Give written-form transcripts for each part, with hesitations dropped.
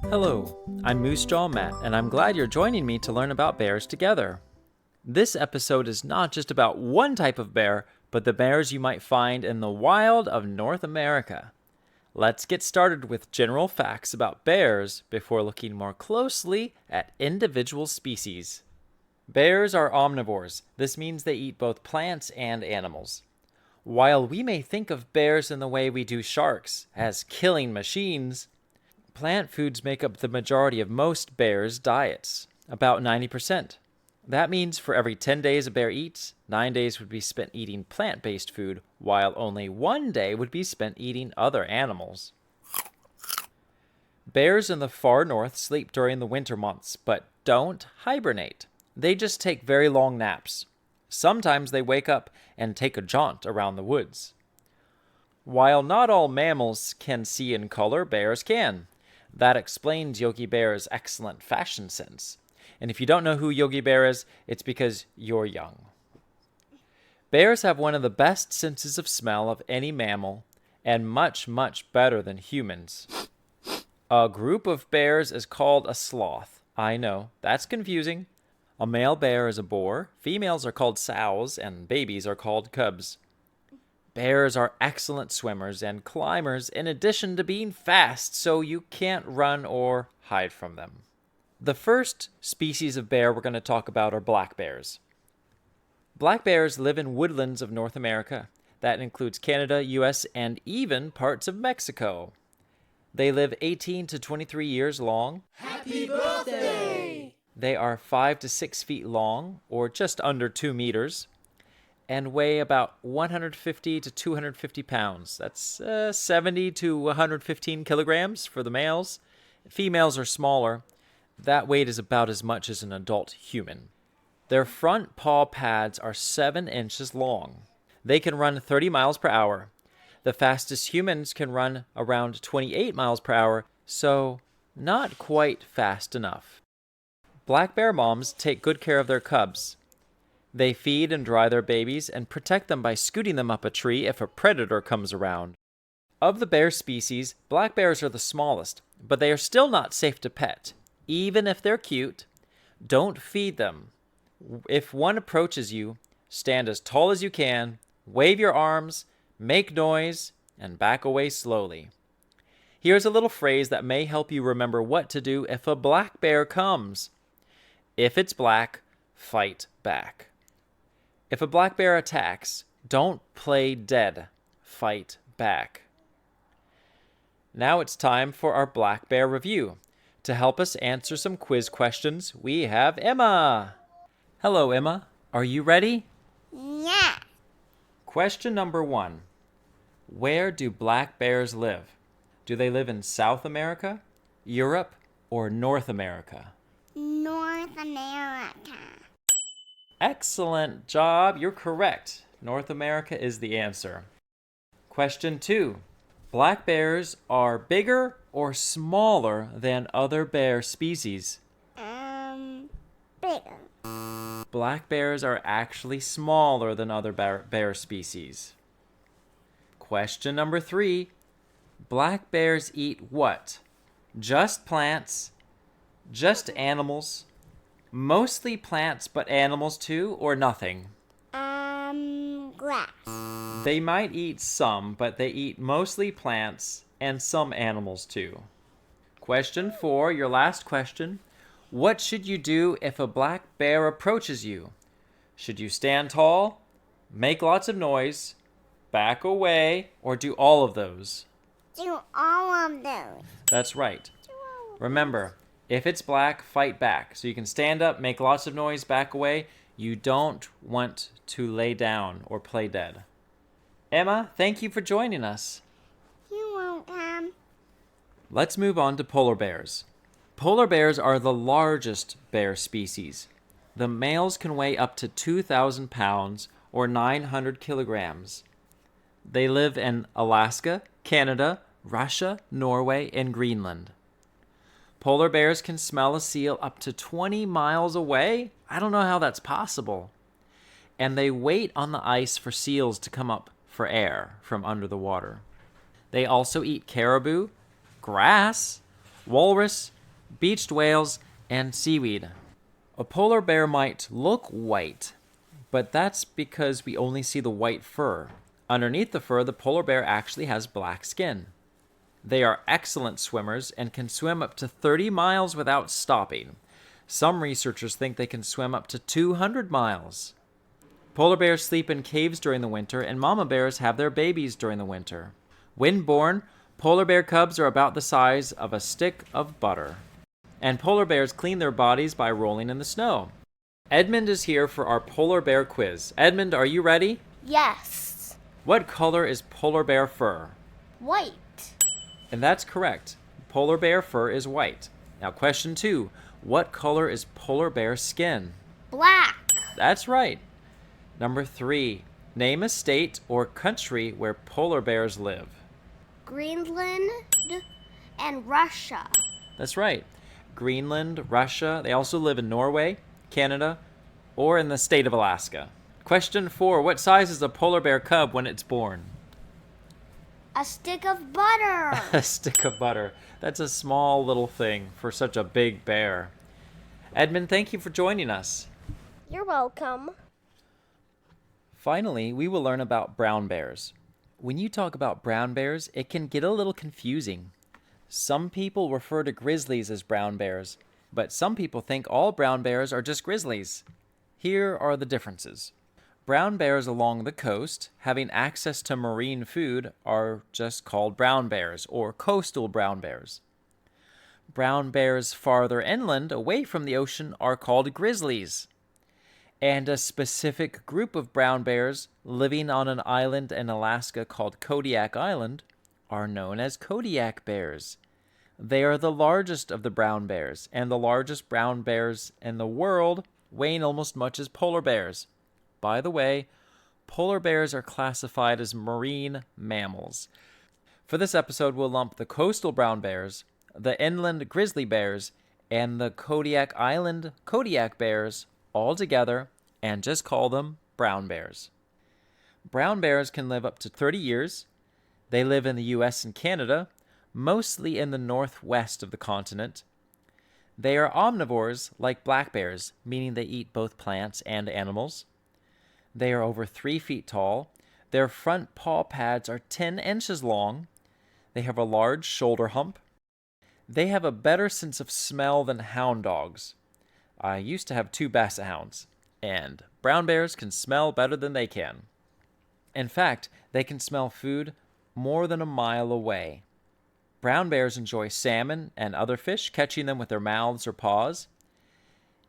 Hello, I'm Moosejaw Matt, and I'm glad you're joining me to learn about bears together. This episode is not just about one type of bear, but the bears you might find in the wild of North America. Let's get started with general facts about bears before looking more closely at individual species. Bears are omnivores. This means they eat both plants and animals. While we may think of bears in the way we do sharks, as killing machines, plant foods make up the majority of most bears' diets, about 90%. That means for every 10 days a bear eats, 9 days would be spent eating plant-based food, while only 1 day would be spent eating other animals. Bears in the far north sleep during the winter months, but don't hibernate. They just take very long naps. Sometimes they wake up and take a jaunt around the woods. While not all mammals can see in color, bears can. That explains Yogi Bear's excellent fashion sense. And if you don't know who Yogi Bear is, it's because you're young. Bears have one of the best senses of smell of any mammal, and much, much better than humans. A group of bears is called a sloth. I know, that's confusing. A male bear is a boar, females are called sows, and babies are called cubs. Bears are excellent swimmers and climbers in addition to being fast, so you can't run or hide from them. The first species of bear we're going to talk about are black bears. Black bears live in woodlands of North America. That includes Canada, US, and even parts of Mexico. They live 18 to 23 years long. Happy birthday! They are 5 to 6 feet long, or just under 2 meters, and weigh about 150 to 250 pounds. That's 70 to 115 kilograms for the males. Females are smaller. That weight is about as much as an adult human. Their front paw pads are 7 inches long. They can run 30 miles per hour. The fastest humans can run around 28 miles per hour, so not quite fast enough. Black bear moms take good care of their cubs. They feed and dry their babies and protect them by scooting them up a tree if a predator comes around. Of the bear species, black bears are the smallest, but they are still not safe to pet. Even if they're cute, don't feed them. If one approaches you, stand as tall as you can, wave your arms, make noise, and back away slowly. Here's a little phrase that may help you remember what to do if a black bear comes. If it's black, fight back. If a black bear attacks, don't play dead. Fight back. Now it's time for our black bear review. To help us answer some quiz questions, we have Emma. Hello, Emma. Are you ready? Yeah. Question number 1. Where do black bears live? Do they live in South America, Europe, or North America? North America. Excellent job. You're correct. North America is the answer. Question 2. Black bears are bigger or smaller than other bear species? Bigger. Black bears are actually smaller than other bear species. Question number 3. Black bears eat what? Just plants, just animals, mostly plants but animals too, or nothing? Grass. They might eat some, but they eat mostly plants and some animals too. Question 4, your last question. What should you do if a black bear approaches you? Should you stand tall, make lots of noise, back away, or do all of those? Do all of those. That's right. Remember, if it's black, fight back. So you can stand up, make lots of noise, back away. You don't want to lay down or play dead. Emma, thank you for joining us. You're welcome. Let's move on to polar bears. Polar bears are the largest bear species. The males can weigh up to 2,000 pounds or 900 kilograms. They live in Alaska, Canada, Russia, Norway, and Greenland. Polar bears can smell a seal up to 20 miles away. I don't know how that's possible. And they wait on the ice for seals to come up for air from under the water. They also eat caribou, grass, walrus, beached whales, and seaweed. A polar bear might look white, but that's because we only see the white fur. Underneath the fur, the polar bear actually has black skin. They are excellent swimmers and can swim up to 30 miles without stopping. Some researchers think they can swim up to 200 miles. Polar bears sleep in caves during the winter, and mama bears have their babies during the winter. When born, polar bear cubs are about the size of a stick of butter. And polar bears clean their bodies by rolling in the snow. Edmund is here for our polar bear quiz. Edmund, are you ready? Yes. What color is polar bear fur? White. And that's correct. Polar bear fur is white. Now, question 2. What color is polar bear skin? Black. That's right. Number 3. Name a state or country where polar bears live. Greenland and Russia. That's right. Greenland, Russia. They also live in Norway, Canada, or in the state of Alaska. Question 4. What size is a polar bear cub when it's born? A stick of butter. A stick of butter. That's a small little thing for such a big bear. Edmund, thank you for joining us. You're welcome. Finally, we will learn about brown bears. When you talk about brown bears, it can get a little confusing. Some people refer to grizzlies as brown bears, but some people think all brown bears are just grizzlies. Here are the differences. Brown bears along the coast, having access to marine food, are just called brown bears or coastal brown bears. Brown bears farther inland, away from the ocean, are called grizzlies. And a specific group of brown bears living on an island in Alaska called Kodiak Island are known as Kodiak bears. They are the largest of the brown bears, and the largest brown bears in the world, weighing almost as much as polar bears. By the way, polar bears are classified as marine mammals. For this episode, we'll lump the coastal brown bears, the inland grizzly bears, and the Kodiak Island Kodiak bears all together and just call them brown bears. Brown bears can live up to 30 years. They live in the US and Canada, mostly in the northwest of the continent. They are omnivores like black bears, meaning they eat both plants and animals. They are over 3 feet tall. Their front paw pads are 10 inches long. They have a large shoulder hump. They have a better sense of smell than hound dogs. I used to have 2 basset hounds, and brown bears can smell better than they can. In fact, they can smell food more than a mile away. Brown bears enjoy salmon and other fish, catching them with their mouths or paws.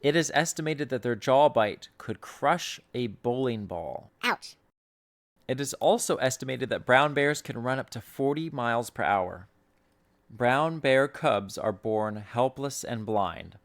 It is estimated that their jaw bite could crush a bowling ball. Ouch. It is also estimated that brown bears can run up to 40 miles per hour. Brown bear cubs are born helpless and blind.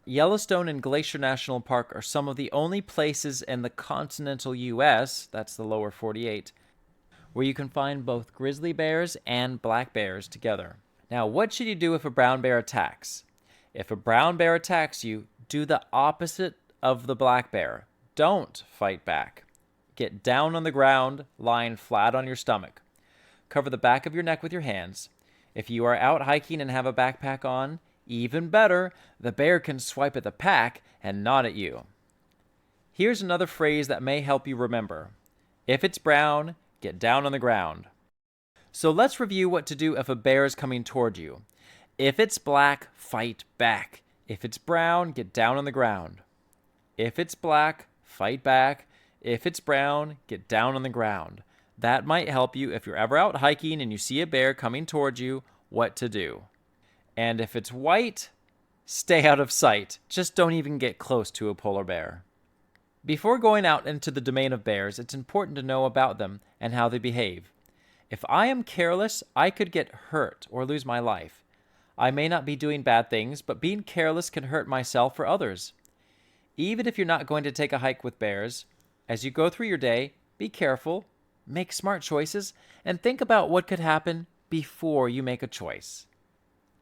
Yellowstone and Glacier National Park are some of the only places in the continental U.S., that's the lower 48, where you can find both grizzly bears and black bears together. Now, what should you do if a brown bear attacks? If a brown bear attacks you, do the opposite of the black bear. Don't fight back. Get down on the ground, lying flat on your stomach. Cover the back of your neck with your hands. If you are out hiking and have a backpack on, even better, the bear can swipe at the pack and not at you. Here's another phrase that may help you remember. If it's brown, get down on the ground. So let's review what to do if a bear is coming toward you. If it's black, fight back. If it's brown, get down on the ground. If it's black, fight back. If it's brown, get down on the ground. That might help you if you're ever out hiking and you see a bear coming towards you, what to do. And if it's white, stay out of sight. Just don't even get close to a polar bear. Before going out into the domain of bears, it's important to know about them and how they behave. If I am careless, I could get hurt or lose my life. I may not be doing bad things, but being careless can hurt myself or others. Even if you're not going to take a hike with bears, as you go through your day, be careful, make smart choices, and think about what could happen before you make a choice.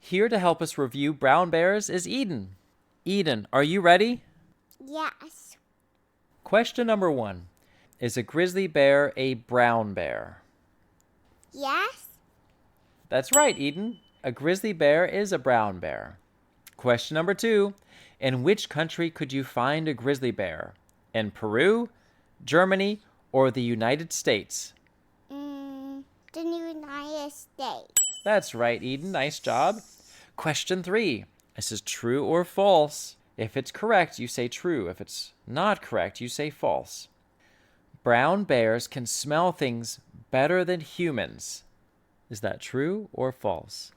Here to help us review brown bears is Eden. Eden, are you ready? Yes. Question number 1. Is a grizzly bear a brown bear? Yes. That's right, Eden. A grizzly bear is a brown bear. Question number 2. In which country could you find a grizzly bear? In Peru, Germany, or the United States? The United States. That's right, Eden. Nice job. Question 3. This is true or false. If it's correct, you say true. If it's not correct, you say false. Brown bears can smell things better than humans. Is that true or false?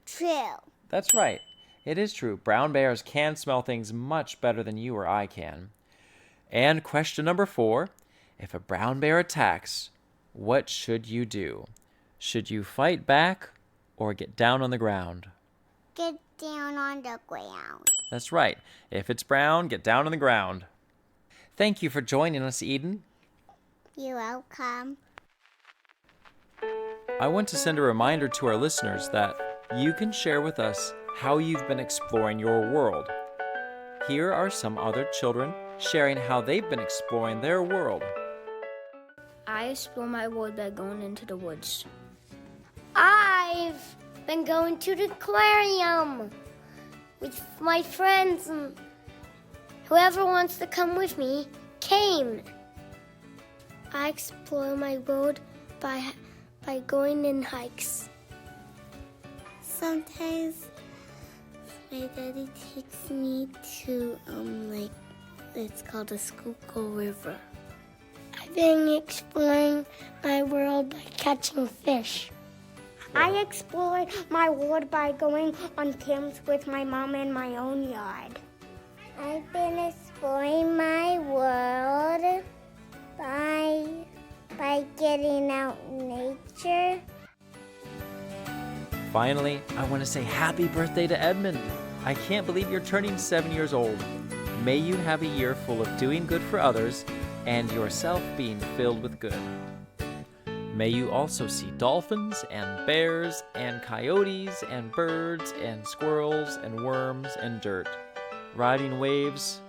True. That's right. It is true. Brown bears can smell things much better than you or I can. And question number 4. If a brown bear attacks, what should you do? Should you fight back or get down on the ground? Get down on the ground. That's right. If it's brown, get down on the ground. Thank you for joining us, Eden. You're welcome. I want to send a reminder to our listeners that you can share with us how you've been exploring your world. Here are some other children sharing how they've been exploring their world. I explore my world by going into the woods. I've been going to the aquarium with my friends, and whoever wants to come with me came. I explore my world by going in hikes. Sometimes my daddy takes me to it's called a Schuylkill River. I've been exploring my world by catching fish. I explored my world by going on camps with my mom in my own yard. I've been exploring my world by getting out in nature. Finally, I want to say happy birthday to Edmund. I can't believe you're turning 7 years old. May you have a year full of doing good for others and yourself being filled with good. May you also see dolphins and bears and coyotes and birds and squirrels and worms and dirt, riding waves,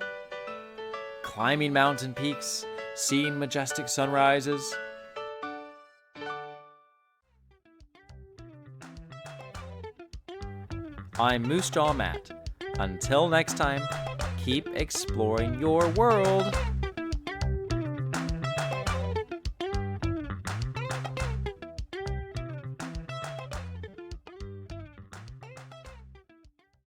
climbing mountain peaks, seeing majestic sunrises. I'm Moosejaw Matt. Until next time, keep exploring your world.